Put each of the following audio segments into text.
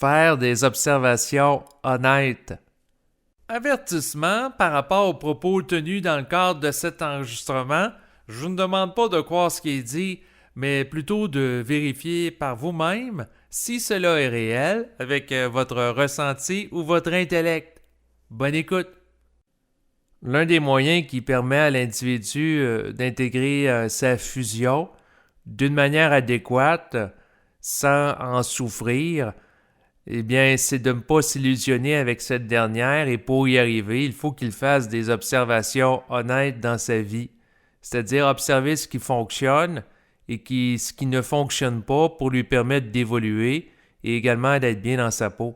Faire des observations honnêtes. Avertissement par rapport aux propos tenus dans le cadre de cet enregistrement. Je vous ne demande pas de croire ce qui est dit, mais plutôt de vérifier par vous-même si cela est réel avec votre ressenti ou votre intellect. Bonne écoute! L'un des moyens qui permet à l'individu d'intégrer sa fusion d'une manière adéquate, sans en souffrir, eh bien, c'est de ne pas s'illusionner avec cette dernière et pour y arriver, il faut qu'il fasse des observations honnêtes dans sa vie, c'est-à-dire observer ce qui fonctionne et ce qui ne fonctionne pas pour lui permettre d'évoluer et également d'être bien dans sa peau.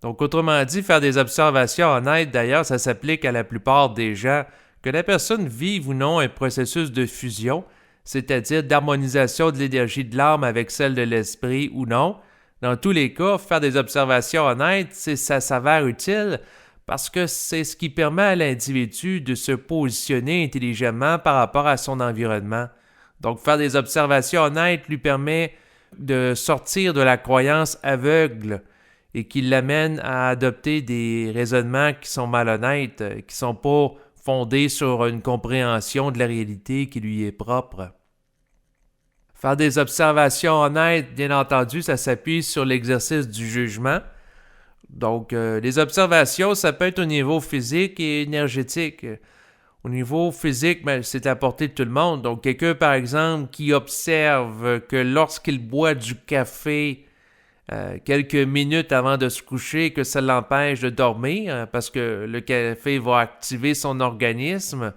Donc, autrement dit, faire des observations honnêtes, d'ailleurs, ça s'applique à la plupart des gens, que la personne vive ou non un processus de fusion, c'est-à-dire d'harmonisation de l'énergie de l'âme avec celle de l'esprit ou non. Dans tous les cas, faire des observations honnêtes, ça s'avère utile parce que c'est ce qui permet à l'individu de se positionner intelligemment par rapport à son environnement. Donc, faire des observations honnêtes lui permet de sortir de la croyance aveugle et qui l'amène à adopter des raisonnements qui sont malhonnêtes, qui ne sont pas fondés sur une compréhension de la réalité qui lui est propre. Faire des observations honnêtes, bien entendu, ça s'appuie sur l'exercice du jugement. Donc, les observations, ça peut être au niveau physique et énergétique. Au niveau physique, c'est à portée de tout le monde. Donc, quelqu'un, par exemple, qui observe que lorsqu'il boit du café quelques minutes avant de se coucher, que ça l'empêche de dormir, parce que le café va activer son organisme.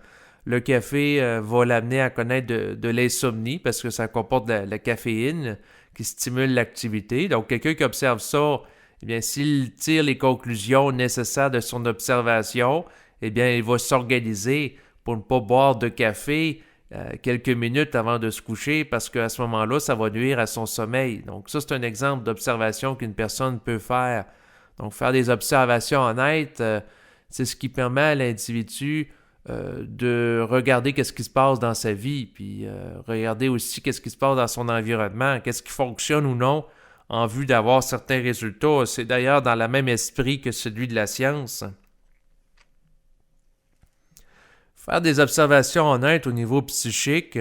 Le café va l'amener à connaître de l'insomnie parce que ça comporte de la caféine qui stimule l'activité. Donc, quelqu'un qui observe ça, eh bien, s'il tire les conclusions nécessaires de son observation, eh bien, il va s'organiser pour ne pas boire de café quelques minutes avant de se coucher parce qu'à ce moment-là, ça va nuire à son sommeil. Donc, ça, c'est un exemple d'observation qu'une personne peut faire. Donc, faire des observations honnêtes, c'est ce qui permet à l'individu de regarder qu'est-ce qui se passe dans sa vie, puis regarder aussi qu'est-ce qui se passe dans son environnement, qu'est-ce qui fonctionne ou non en vue d'avoir certains résultats. C'est d'ailleurs dans le même esprit que celui de la science. Faire des observations honnêtes au niveau psychique,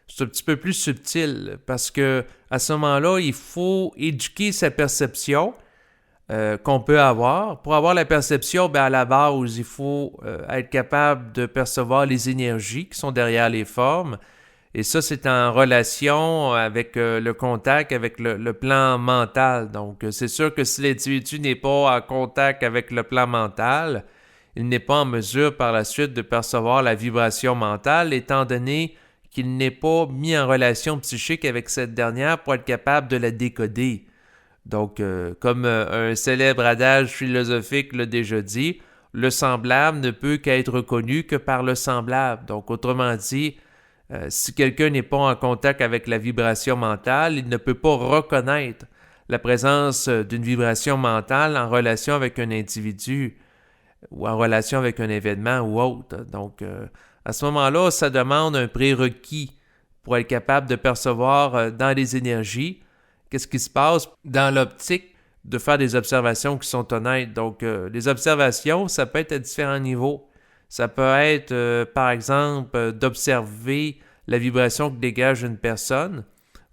c'est un petit peu plus subtil parce que à ce moment-là, il faut éduquer sa perception qu'on peut avoir. Pour avoir la perception, à la base, il faut être capable de percevoir les énergies qui sont derrière les formes. Et ça, c'est en relation avec le contact avec le plan mental. Donc, c'est sûr que si l'individu n'est pas en contact avec le plan mental, il n'est pas en mesure par la suite de percevoir la vibration mentale, étant donné qu'il n'est pas mis en relation psychique avec cette dernière pour être capable de la décoder. Donc, comme un célèbre adage philosophique l'a déjà dit, le semblable ne peut qu'être reconnu que par le semblable. Donc, autrement dit, si quelqu'un n'est pas en contact avec la vibration mentale, il ne peut pas reconnaître la présence d'une vibration mentale en relation avec un individu ou en relation avec un événement ou autre. Donc, à ce moment-là, ça demande un prérequis pour être capable de percevoir dans les énergies qu'est-ce qui se passe dans l'optique de faire des observations qui sont honnêtes. Donc, les observations, ça peut être à différents niveaux. Ça peut être, par exemple, d'observer la vibration que dégage une personne,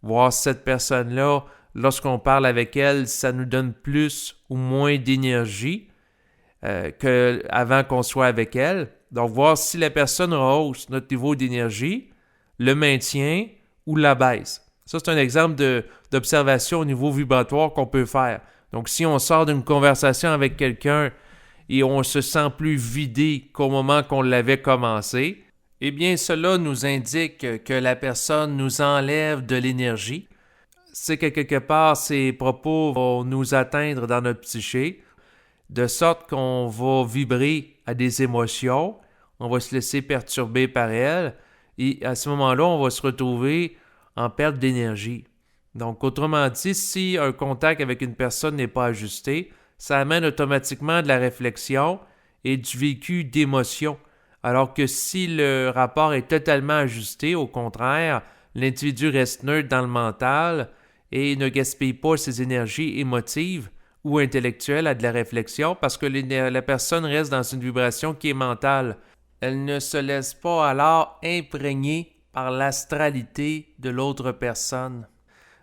voir si cette personne-là, lorsqu'on parle avec elle, ça nous donne plus ou moins d'énergie qu'avant qu'on soit avec elle. Donc, voir si la personne rehausse notre niveau d'énergie, le maintient ou la baisse. Ça, c'est un exemple d'observation au niveau vibratoire qu'on peut faire. Donc, si on sort d'une conversation avec quelqu'un et on se sent plus vidé qu'au moment qu'on l'avait commencé, eh bien, cela nous indique que la personne nous enlève de l'énergie. C'est que quelque part, ces propos vont nous atteindre dans notre psyché, de sorte qu'on va vibrer à des émotions, on va se laisser perturber par elles, et à ce moment-là, on va se retrouver en perte d'énergie. Donc, autrement dit, si un contact avec une personne n'est pas ajusté, ça amène automatiquement de la réflexion et du vécu d'émotion. Alors que si le rapport est totalement ajusté, au contraire, l'individu reste neutre dans le mental et ne gaspille pas ses énergies émotives ou intellectuelle à de la réflexion parce que la personne reste dans une vibration qui est mentale. Elle ne se laisse pas alors imprégner par l'astralité de l'autre personne.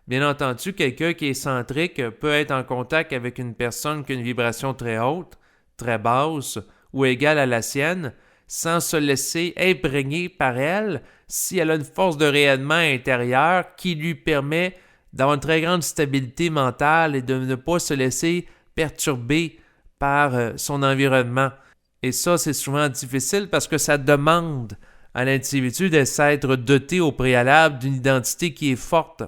Bien entendu, quelqu'un qui est centrique peut être en contact avec une personne qui a une vibration très haute, très basse ou égale à la sienne, sans se laisser imprégner par elle si elle a une force de rayonnement intérieure qui lui permet d'avoir une très grande stabilité mentale et de ne pas se laisser perturber par son environnement. Et ça, c'est souvent difficile parce que ça demande à l'individu de s'être doté au préalable d'une identité qui est forte.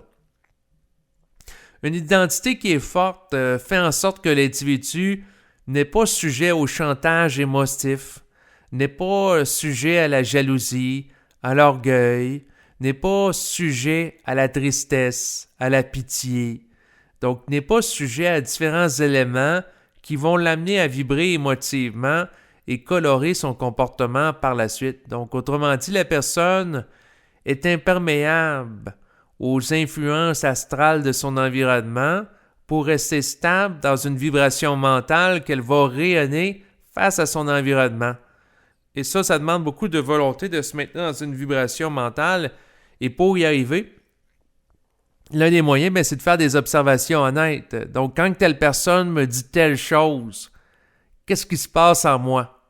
Une identité qui est forte fait en sorte que l'individu n'est pas sujet au chantage émotif, n'est pas sujet à la jalousie, à l'orgueil, n'est pas sujet à la tristesse, à la pitié. Donc, n'est pas sujet à différents éléments qui vont l'amener à vibrer émotivement et colorer son comportement par la suite. Donc, autrement dit, la personne est imperméable aux influences astrales de son environnement pour rester stable dans une vibration mentale qu'elle va rayonner face à son environnement. Et ça demande beaucoup de volonté de se maintenir dans une vibration mentale. Et pour y arriver, l'un des moyens, c'est de faire des observations honnêtes. Donc, quand telle personne me dit telle chose, qu'est-ce qui se passe en moi?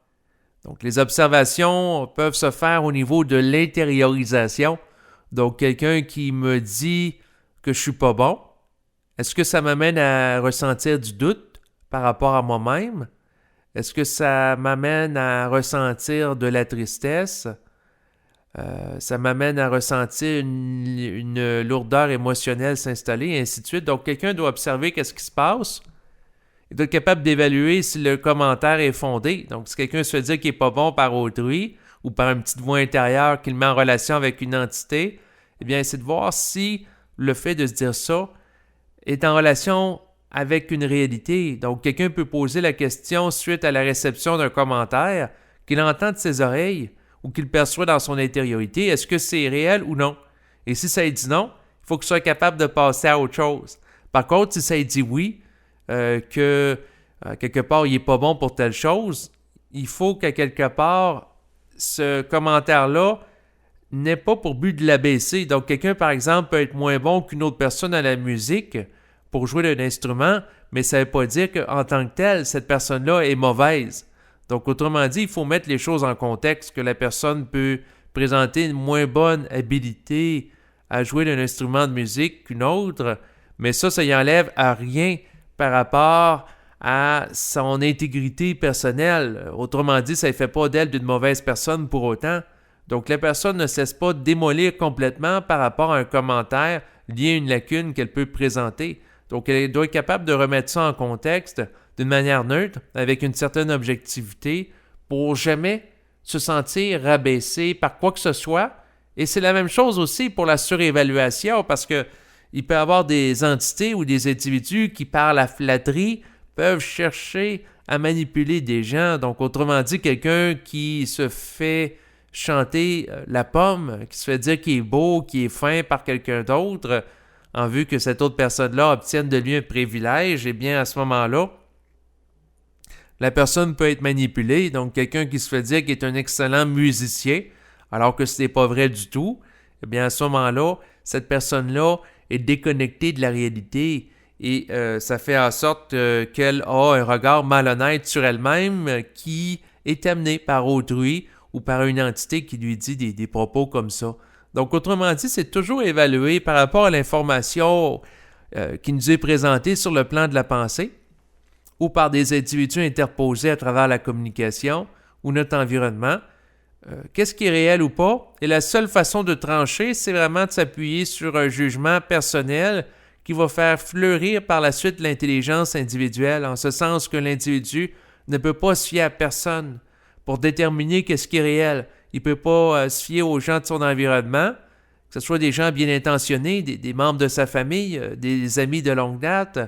Donc, les observations peuvent se faire au niveau de l'intériorisation. Donc, quelqu'un qui me dit que je suis pas bon, est-ce que ça m'amène à ressentir du doute par rapport à moi-même? Est-ce que ça m'amène à ressentir de la tristesse? Ça m'amène à ressentir une lourdeur émotionnelle s'installer, et ainsi de suite. Donc, quelqu'un doit observer qu'est-ce qui se passe. Il doit être capable d'évaluer si le commentaire est fondé. Donc, si quelqu'un se fait dire qu'il n'est pas bon par autrui ou par une petite voix intérieure qu'il met en relation avec une entité, eh bien, c'est de voir si le fait de se dire ça est en relation avec une réalité. Donc, quelqu'un peut poser la question suite à la réception d'un commentaire qu'il entend de ses oreilles ou qu'il perçoit dans son intériorité. Est-ce que c'est réel ou non? Et si ça dit non, il faut qu'il soit capable de passer à autre chose. Par contre, si ça dit oui, que quelque part, il n'est pas bon pour telle chose, il faut qu'à quelque part, ce commentaire-là n'ait pas pour but de l'abaisser. Donc, quelqu'un, par exemple, peut être moins bon qu'une autre personne à la musique pour jouer d'un instrument, mais ça ne veut pas dire qu'en tant que telle, cette personne-là est mauvaise. Donc, autrement dit, il faut mettre les choses en contexte, que la personne peut présenter une moins bonne habilité à jouer d'un instrument de musique qu'une autre, mais ça y enlève à rien par rapport à son intégrité personnelle. Autrement dit, ça ne fait pas d'elle d'une mauvaise personne pour autant. Donc, la personne ne cesse pas de démolir complètement par rapport à un commentaire lié à une lacune qu'elle peut présenter. Donc, elle doit être capable de remettre ça en contexte d'une manière neutre, avec une certaine objectivité, pour jamais se sentir rabaissé par quoi que ce soit. Et c'est la même chose aussi pour la surévaluation, parce que il peut y avoir des entités ou des individus qui, par la flatterie, peuvent chercher à manipuler des gens. Donc, autrement dit, quelqu'un qui se fait chanter la pomme, qui se fait dire qu'il est beau, qu'il est fin par quelqu'un d'autre, en vue que cette autre personne-là obtienne de lui un privilège, eh bien, à ce moment-là, la personne peut être manipulée. Donc, quelqu'un qui se fait dire qu'il est un excellent musicien, alors que ce n'est pas vrai du tout, eh bien, à ce moment-là, cette personne-là est déconnectée de la réalité et ça fait en sorte qu'elle a un regard malhonnête sur elle-même qui est amené par autrui ou par une entité qui lui dit des propos comme ça. Donc, autrement dit, c'est toujours évalué par rapport à l'information qui nous est présentée sur le plan de la pensée ou par des individus interposés à travers la communication ou notre environnement. Qu'est-ce qui est réel ou pas? Et la seule façon de trancher, c'est vraiment de s'appuyer sur un jugement personnel qui va faire fleurir par la suite l'intelligence individuelle, en ce sens que l'individu ne peut pas se fier à personne pour déterminer qu'est-ce qui est réel. Il ne peut pas se fier aux gens de son environnement, que ce soit des gens bien intentionnés, des membres de sa famille, des amis de longue date,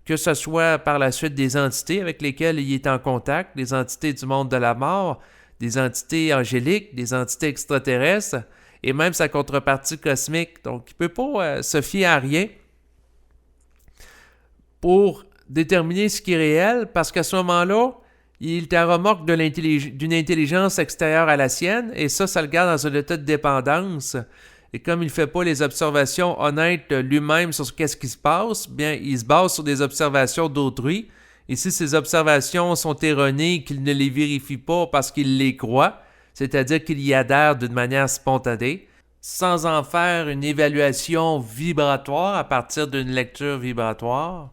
que ce soit par la suite des entités avec lesquelles il est en contact, des entités du monde de la mort, des entités angéliques, des entités extraterrestres, et même sa contrepartie cosmique. Donc, il ne peut pas se fier à rien pour déterminer ce qui est réel parce qu'à ce moment-là, il est à remorque d'une intelligence extérieure à la sienne et ça le garde dans un état de dépendance. Et comme il ne fait pas les observations honnêtes lui-même sur qu'est-ce qui se passe, bien, il se base sur des observations d'autrui. Et si ces observations sont erronées, qu'il ne les vérifie pas parce qu'il les croit, c'est-à-dire qu'il y adhère d'une manière spontanée, sans en faire une évaluation vibratoire à partir d'une lecture vibratoire,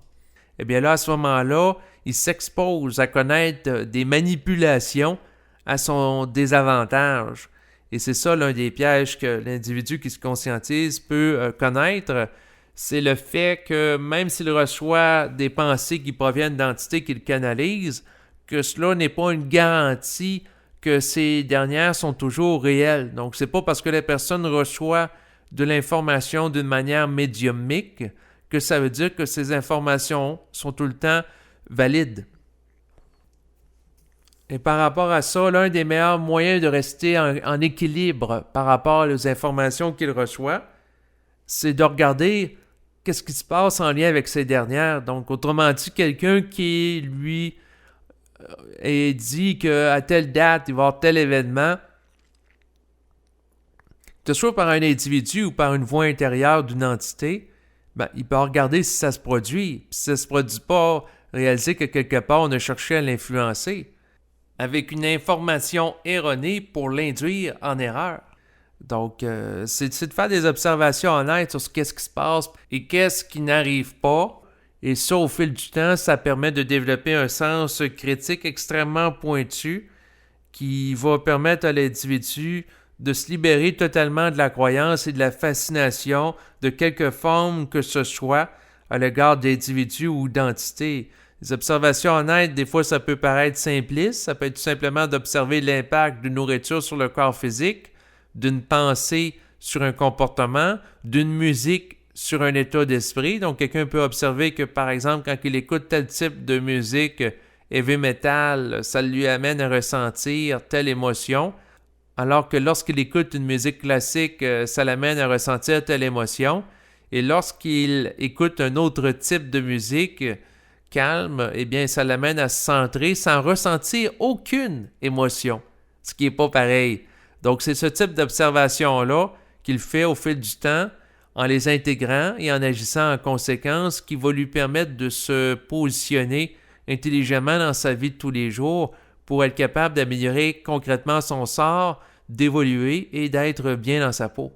eh bien là, à ce moment-là, il s'expose à connaître des manipulations à son désavantage. Et c'est ça l'un des pièges que l'individu qui se conscientise peut connaître, c'est le fait que même s'il reçoit des pensées qui proviennent d'entités qu'il canalise, que cela n'est pas une garantie que ces dernières sont toujours réelles. Donc, c'est pas parce que la personne reçoit de l'information d'une manière médiumique que ça veut dire que ces informations sont tout le temps valides. Et par rapport à ça, l'un des meilleurs moyens de rester en équilibre par rapport aux informations qu'il reçoit, c'est de regarder qu'est-ce qui se passe en lien avec ces dernières. Donc, autrement dit, quelqu'un qui, lui, est dit qu'à telle date, il va y avoir tel événement, que ce soit par un individu ou par une voix intérieure d'une entité, ben, il peut regarder si ça se produit. Si ça ne se produit pas, réaliser que quelque part, on a cherché à l'influencer avec une information erronée pour l'induire en erreur. Donc, c'est de faire des observations honnêtes sur qu'est-ce qui se passe et qu'est-ce qui n'arrive pas. Et ça, au fil du temps, ça permet de développer un sens critique extrêmement pointu qui va permettre à l'individu de se libérer totalement de la croyance et de la fascination de quelque forme que ce soit à l'égard d'individus ou d'entités. Les observations honnêtes, des fois, ça peut paraître simpliste. Ça peut être tout simplement d'observer l'impact d'une nourriture sur le corps physique, d'une pensée sur un comportement, d'une musique sur un état d'esprit. Donc, quelqu'un peut observer que, par exemple, quand il écoute tel type de musique, heavy metal, ça lui amène à ressentir telle émotion, alors que lorsqu'il écoute une musique classique, ça l'amène à ressentir telle émotion. Et lorsqu'il écoute un autre type de musique calme, eh bien, ça l'amène à se centrer sans ressentir aucune émotion, ce qui n'est pas pareil. Donc, c'est ce type d'observation-là qu'il fait au fil du temps, en les intégrant et en agissant en conséquence, qui va lui permettre de se positionner intelligemment dans sa vie de tous les jours pour être capable d'améliorer concrètement son sort, d'évoluer et d'être bien dans sa peau.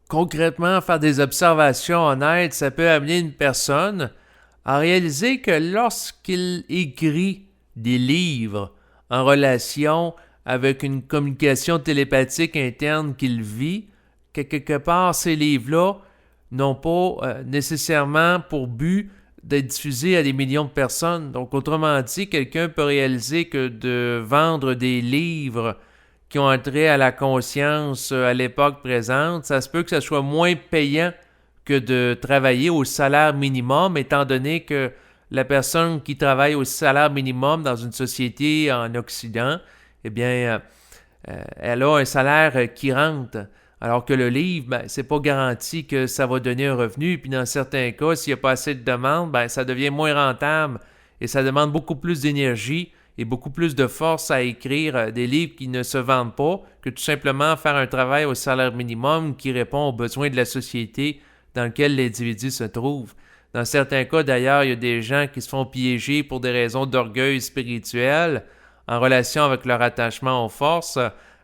Concrètement, faire des observations honnêtes, ça peut amener une personne à réaliser que lorsqu'il écrit des livres en relation avec une communication télépathique interne qu'il vit, que quelque part, ces livres-là n'ont pas nécessairement pour but d'être diffusés à des millions de personnes. Donc, autrement dit, quelqu'un peut réaliser que de vendre des livres qui ont trait à la conscience à l'époque présente, ça se peut que ça soit moins payant que de travailler au salaire minimum, étant donné que la personne qui travaille au salaire minimum dans une société en Occident, eh bien, elle a un salaire qui rentre. Alors que le livre, ben, c'est pas garanti que ça va donner un revenu. Puis dans certains cas, s'il n'y a pas assez de demande, ben, ça devient moins rentable. Et ça demande beaucoup plus d'énergie et beaucoup plus de force à écrire des livres qui ne se vendent pas que tout simplement faire un travail au salaire minimum qui répond aux besoins de la société dans lequel l'individu se trouve. Dans certains cas, d'ailleurs, il y a des gens qui se font piéger pour des raisons d'orgueil spirituel en relation avec leur attachement aux forces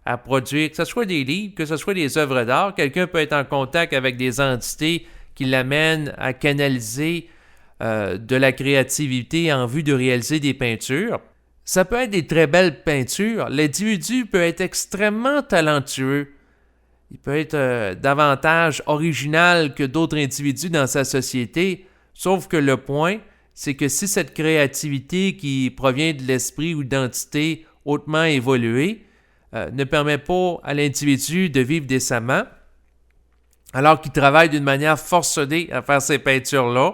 à produire, que ce soit des livres, que ce soit des œuvres d'art. Quelqu'un peut être en contact avec des entités qui l'amènent à canaliser de la créativité en vue de réaliser des peintures. Ça peut être des très belles peintures. L'individu peut être extrêmement talentueux. Il peut être davantage original que d'autres individus dans sa société, sauf que le point, c'est que si cette créativité qui provient de l'esprit ou d'entités hautement évoluées ne permet pas à l'individu de vivre décemment, alors qu'il travaille d'une manière forcenée à faire ces peintures-là,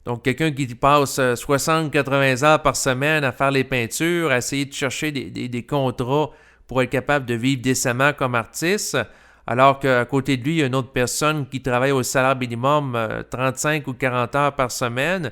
donc quelqu'un qui passe 60-80 heures par semaine à faire les peintures, à essayer de chercher des contrats pour être capable de vivre décemment comme artiste, alors qu'à côté de lui, il y a une autre personne qui travaille au salaire minimum 35 ou 40 heures par semaine,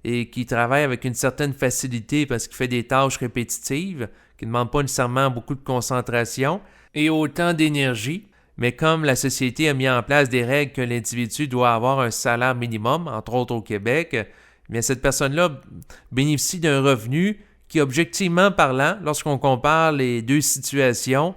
et qui travaille avec une certaine facilité parce qu'il fait des tâches répétitives qui ne demandent pas nécessairement beaucoup de concentration et autant d'énergie. Mais comme la société a mis en place des règles que l'individu doit avoir un salaire minimum, entre autres au Québec, bien cette personne-là bénéficie d'un revenu qui, objectivement parlant, lorsqu'on compare les deux situations,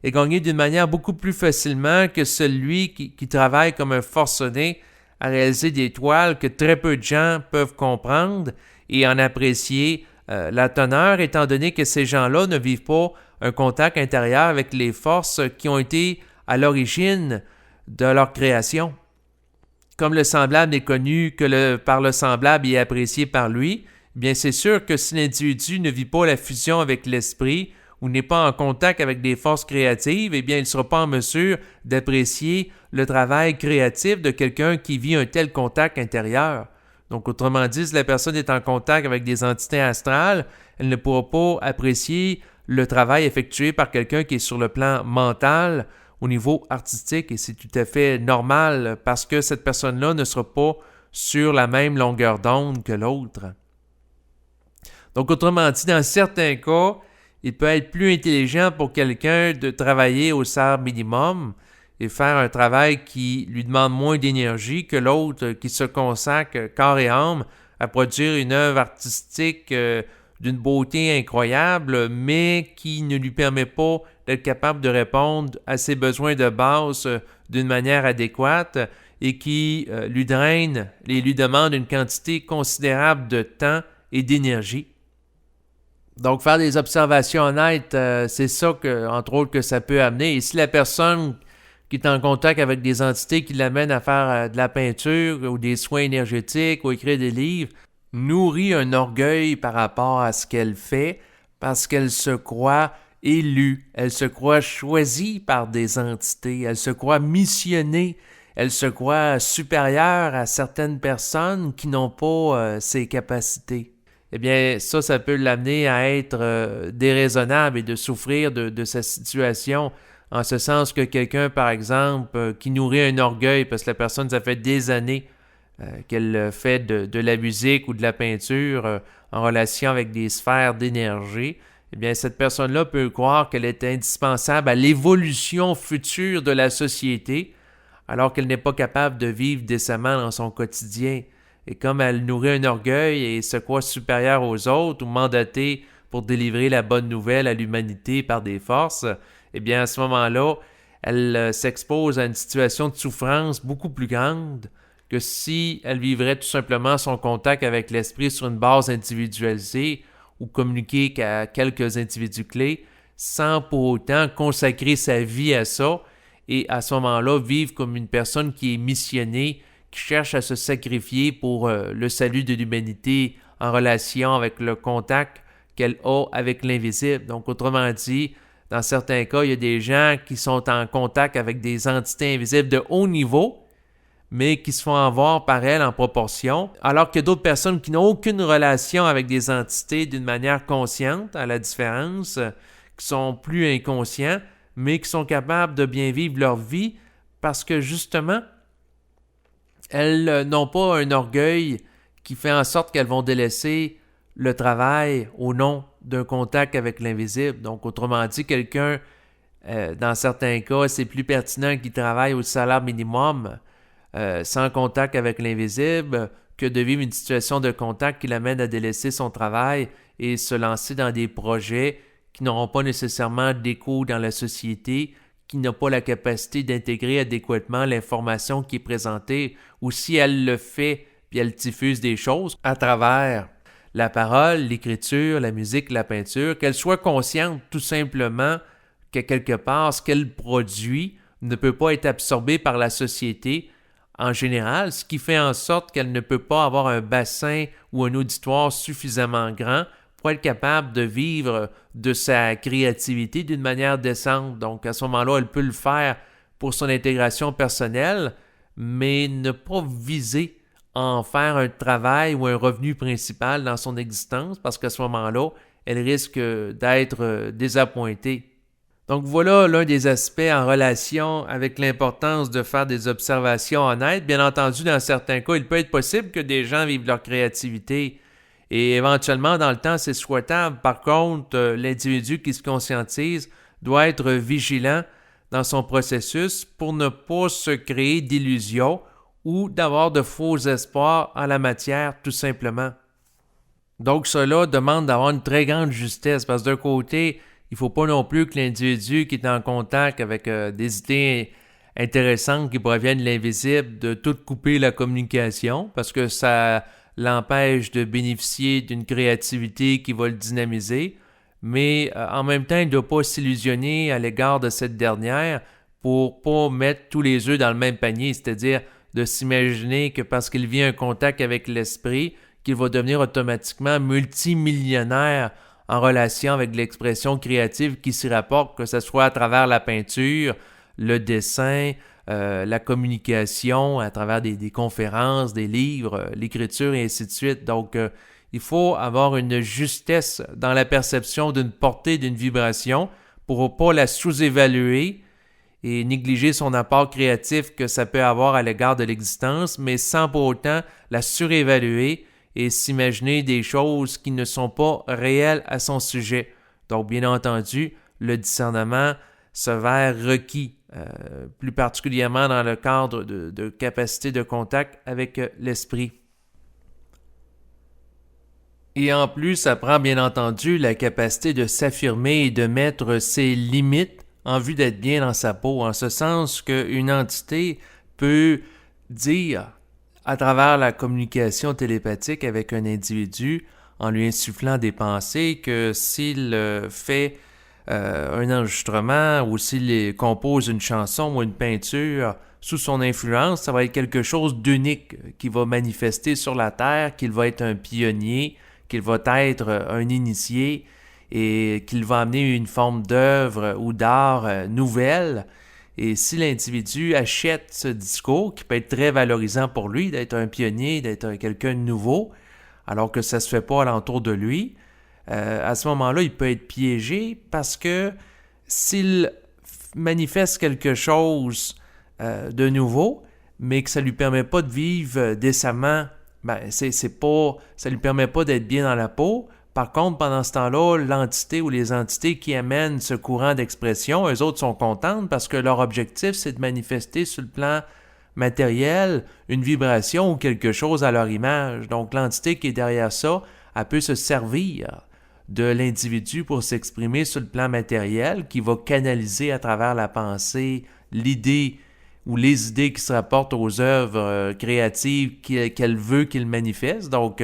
est gagné d'une manière beaucoup plus facilement que celui qui travaille comme un forcené à réaliser des toiles que très peu de gens peuvent comprendre et en apprécier la teneur, étant donné que ces gens-là ne vivent pas un contact intérieur avec les forces qui ont été à l'origine de leur création. Comme le semblable n'est connu que par le semblable et apprécié par lui, bien c'est sûr que si l'individu ne vit pas la fusion avec l'esprit ou n'est pas en contact avec des forces créatives, eh bien il ne sera pas en mesure d'apprécier le travail créatif de quelqu'un qui vit un tel contact intérieur. Donc autrement dit, si la personne est en contact avec des entités astrales, elle ne pourra pas apprécier le travail effectué par quelqu'un qui est sur le plan mental, au niveau artistique, et c'est tout à fait normal parce que cette personne-là ne sera pas sur la même longueur d'onde que l'autre. Donc, autrement dit, dans certains cas, il peut être plus intelligent pour quelqu'un de travailler au salaire minimum et faire un travail qui lui demande moins d'énergie que l'autre qui se consacre corps et âme à produire une œuvre artistique d'une beauté incroyable, mais qui ne lui permet pas d'être capable de répondre à ses besoins de base d'une manière adéquate et qui lui draine et lui demande une quantité considérable de temps et d'énergie. Donc, faire des observations honnêtes, c'est ça, entre autres, que ça peut amener. Et si la personne qui est en contact avec des entités qui l'amènent à faire de la peinture ou des soins énergétiques ou écrire des livres, nourrit un orgueil par rapport à ce qu'elle fait parce qu'elle se croit élue, elle se croit choisie par des entités, elle se croit missionnée, elle se croit supérieure à certaines personnes qui n'ont pas ses capacités. Eh bien, ça peut l'amener à être déraisonnable et de souffrir de sa situation, en ce sens que quelqu'un, par exemple, qui nourrit un orgueil parce que la personne, ça fait des années qu'elle fait de la musique ou de la peinture en relation avec des sphères d'énergie, eh bien, cette personne-là peut croire qu'elle est indispensable à l'évolution future de la société, alors qu'elle n'est pas capable de vivre décemment dans son quotidien. Et comme elle nourrit un orgueil et se croit supérieure aux autres ou mandatée pour délivrer la bonne nouvelle à l'humanité par des forces, eh bien, à ce moment-là, elle s'expose à une situation de souffrance beaucoup plus grande que si elle vivrait tout simplement son contact avec l'esprit sur une base individualisée ou communiquer qu'à quelques individus clés sans pour autant consacrer sa vie à ça et à ce moment-là vivre comme une personne qui est missionnée, qui cherche à se sacrifier pour le salut de l'humanité en relation avec le contact qu'elle a avec l'invisible. Donc, autrement dit, dans certains cas, il y a des gens qui sont en contact avec des entités invisibles de haut niveau, mais qui se font avoir par elles en proportion, alors qu'il y a d'autres personnes qui n'ont aucune relation avec des entités d'une manière consciente, à la différence, qui sont plus inconscients, mais qui sont capables de bien vivre leur vie parce que justement, elles n'ont pas un orgueil qui fait en sorte qu'elles vont délaisser le travail au nom d'un contact avec l'invisible. Donc, autrement dit, quelqu'un, dans certains cas, c'est plus pertinent qu'il travaille au salaire minimum sans contact avec l'invisible que de vivre une situation de contact qui l'amène à délaisser son travail et se lancer dans des projets qui n'auront pas nécessairement d'écho dans la société, qui n'a pas la capacité d'intégrer adéquatement l'information qui est présentée, ou si elle le fait, puis elle diffuse des choses à travers la parole, l'écriture, la musique, la peinture, qu'elle soit consciente tout simplement que quelque part, ce qu'elle produit ne peut pas être absorbé par la société en général, ce qui fait en sorte qu'elle ne peut pas avoir un bassin ou un auditoire suffisamment grand pour être capable de vivre de sa créativité d'une manière décente. Donc, à ce moment-là, elle peut le faire pour son intégration personnelle, mais ne pas viser à en faire un travail ou un revenu principal dans son existence, parce qu'à ce moment-là, elle risque d'être désappointée. Donc voilà l'un des aspects en relation avec l'importance de faire des observations honnêtes. Bien entendu, dans certains cas, il peut être possible que des gens vivent leur créativité et éventuellement, dans le temps, c'est souhaitable. Par contre, l'individu qui se conscientise doit être vigilant dans son processus pour ne pas se créer d'illusions ou d'avoir de faux espoirs en la matière, tout simplement. Donc, cela demande d'avoir une très grande justesse parce que d'un côté, il ne faut pas non plus que l'individu qui est en contact avec des idées intéressantes qui proviennent de l'invisible, de tout couper la communication parce que ça l'empêche de bénéficier d'une créativité qui va le dynamiser, mais en même temps, il ne doit pas s'illusionner à l'égard de cette dernière pour ne pas mettre tous les œufs dans le même panier, c'est-à-dire de s'imaginer que parce qu'il vit un contact avec l'esprit, qu'il va devenir automatiquement multimillionnaire en relation avec l'expression créative qui s'y rapporte, que ce soit à travers la peinture, le dessin, la communication, à travers des conférences, des livres, l'écriture et ainsi de suite. Donc, il faut avoir une justesse dans la perception d'une portée, d'une vibration pour ne pas la sous-évaluer et négliger son apport créatif que ça peut avoir à l'égard de l'existence, mais sans pour autant la surévaluer et s'imaginer des choses qui ne sont pas réelles à son sujet. Donc, bien entendu, le discernement s'avère requis, plus particulièrement dans le cadre de capacité de contact avec l'esprit. Et en plus, ça prend bien entendu la capacité de s'affirmer et de mettre ses limites en vue d'être bien dans sa peau, en ce sens qu'une entité peut dire à travers la communication télépathique avec un individu, en lui insufflant des pensées, que s'il fait un enregistrement ou s'il compose une chanson ou une peinture sous son influence, ça va être quelque chose d'unique qui va manifester sur la Terre, qu'il va être un pionnier, qu'il va être un initié et qu'il va amener une forme d'œuvre ou d'art nouvelle. Et si l'individu achète ce discours, qui peut être très valorisant pour lui, d'être un pionnier, d'être quelqu'un de nouveau, alors que ça ne se fait pas alentour de lui, à ce moment-là, il peut être piégé parce que s'il manifeste quelque chose de nouveau, mais que ça ne lui permet pas de vivre décemment, ça ne lui permet pas d'être bien dans la peau. Par contre, pendant ce temps-là, l'entité ou les entités qui amènent ce courant d'expression, eux autres sont contentes parce que leur objectif, c'est de manifester sur le plan matériel une vibration ou quelque chose à leur image. Donc, l'entité qui est derrière ça, elle peut se servir de l'individu pour s'exprimer sur le plan matériel, qui va canaliser à travers la pensée l'idée ou les idées qui se rapportent aux œuvres créatives qu'elle veut qu'il manifeste. Donc,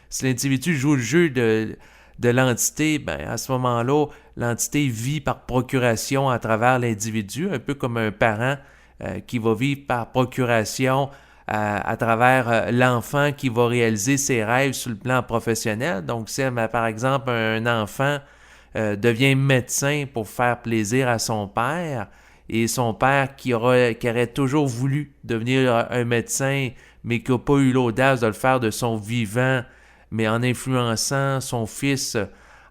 si l'individu joue le jeu de l'entité, à ce moment-là, l'entité vit par procuration à travers l'individu, un peu comme un parent qui va vivre par procuration à travers l'enfant qui va réaliser ses rêves sur le plan professionnel. Donc, si par exemple un enfant devient médecin pour faire plaisir à son père, et son père qui aurait toujours voulu devenir un médecin, mais qui n'a pas eu l'audace de le faire de son vivant, mais en influençant son fils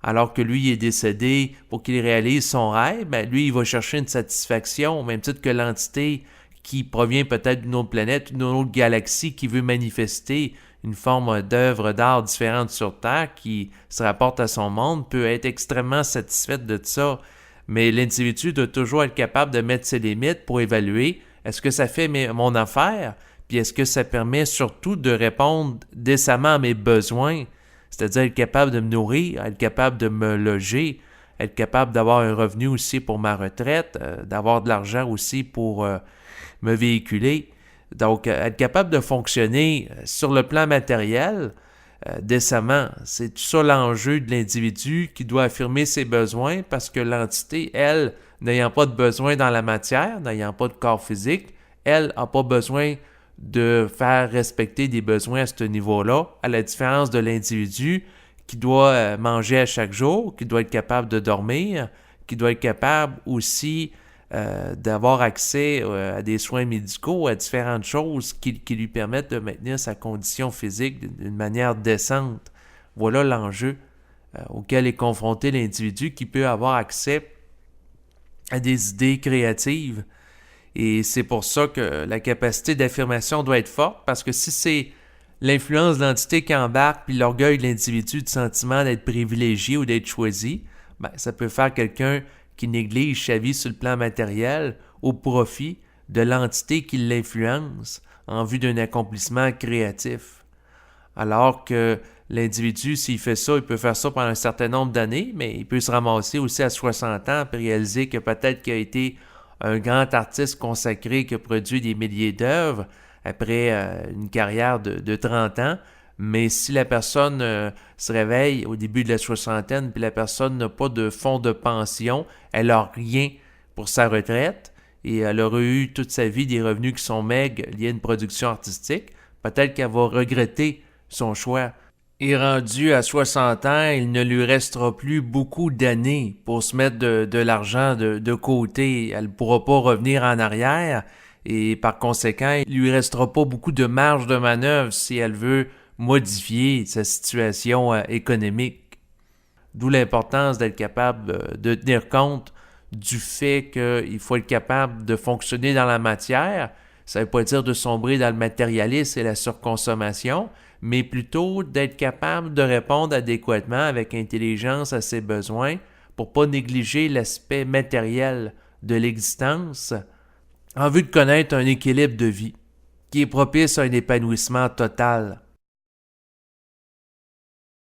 alors que lui est décédé pour qu'il réalise son rêve, lui, il va chercher une satisfaction, au même titre que l'entité qui provient peut-être d'une autre planète, d'une autre galaxie, qui veut manifester une forme d'œuvre d'art différente sur Terre qui se rapporte à son monde, peut être extrêmement satisfaite de ça. Mais l'individu doit toujours être capable de mettre ses limites pour évaluer est-ce que ça fait mon affaire, puis est-ce que ça permet surtout de répondre décemment à mes besoins, c'est-à-dire être capable de me nourrir, être capable de me loger, être capable d'avoir un revenu aussi pour ma retraite, d'avoir de l'argent aussi pour me véhiculer. Donc, être capable de fonctionner sur le plan matériel décemment, c'est tout ça l'enjeu de l'individu qui doit affirmer ses besoins parce que l'entité, elle, n'ayant pas de besoin dans la matière, n'ayant pas de corps physique, elle n'a pas besoin de faire respecter des besoins à ce niveau-là, à la différence de l'individu qui doit manger à chaque jour, qui doit être capable de dormir, qui doit être capable aussi d'avoir accès à des soins médicaux, à différentes choses qui lui permettent de maintenir sa condition physique d'une manière décente. Voilà l'enjeu auquel est confronté l'individu qui peut avoir accès à des idées créatives. Et c'est pour ça que la capacité d'affirmation doit être forte, parce que si c'est l'influence de l'entité qui embarque, puis l'orgueil de l'individu, du sentiment d'être privilégié ou d'être choisi, ben, ça peut faire quelqu'un qui néglige sa vie sur le plan matériel au profit de l'entité qui l'influence en vue d'un accomplissement créatif. Alors que l'individu, s'il fait ça, il peut faire ça pendant un certain nombre d'années, mais il peut se ramasser aussi à 60 ans et réaliser que peut-être qu'il a été un grand artiste consacré qui a produit des milliers d'œuvres après une carrière de 30 ans. Mais si la personne se réveille au début de la soixantaine, puis la personne n'a pas de fonds de pension, elle n'a rien pour sa retraite, et elle aurait eu toute sa vie des revenus qui sont maigres liés à une production artistique, peut-être qu'elle va regretter son choix. Et rendu à 60 ans, il ne lui restera plus beaucoup d'années pour se mettre de l'argent de côté. Elle ne pourra pas revenir en arrière et par conséquent, il lui restera pas beaucoup de marge de manœuvre si elle veut modifier sa situation économique. D'où l'importance d'être capable de tenir compte du fait qu'il faut être capable de fonctionner dans la matière. Ça ne veut pas dire de sombrer dans le matérialisme et la surconsommation, mais plutôt d'être capable de répondre adéquatement avec intelligence à ses besoins pour ne pas négliger l'aspect matériel de l'existence en vue de connaître un équilibre de vie qui est propice à un épanouissement total.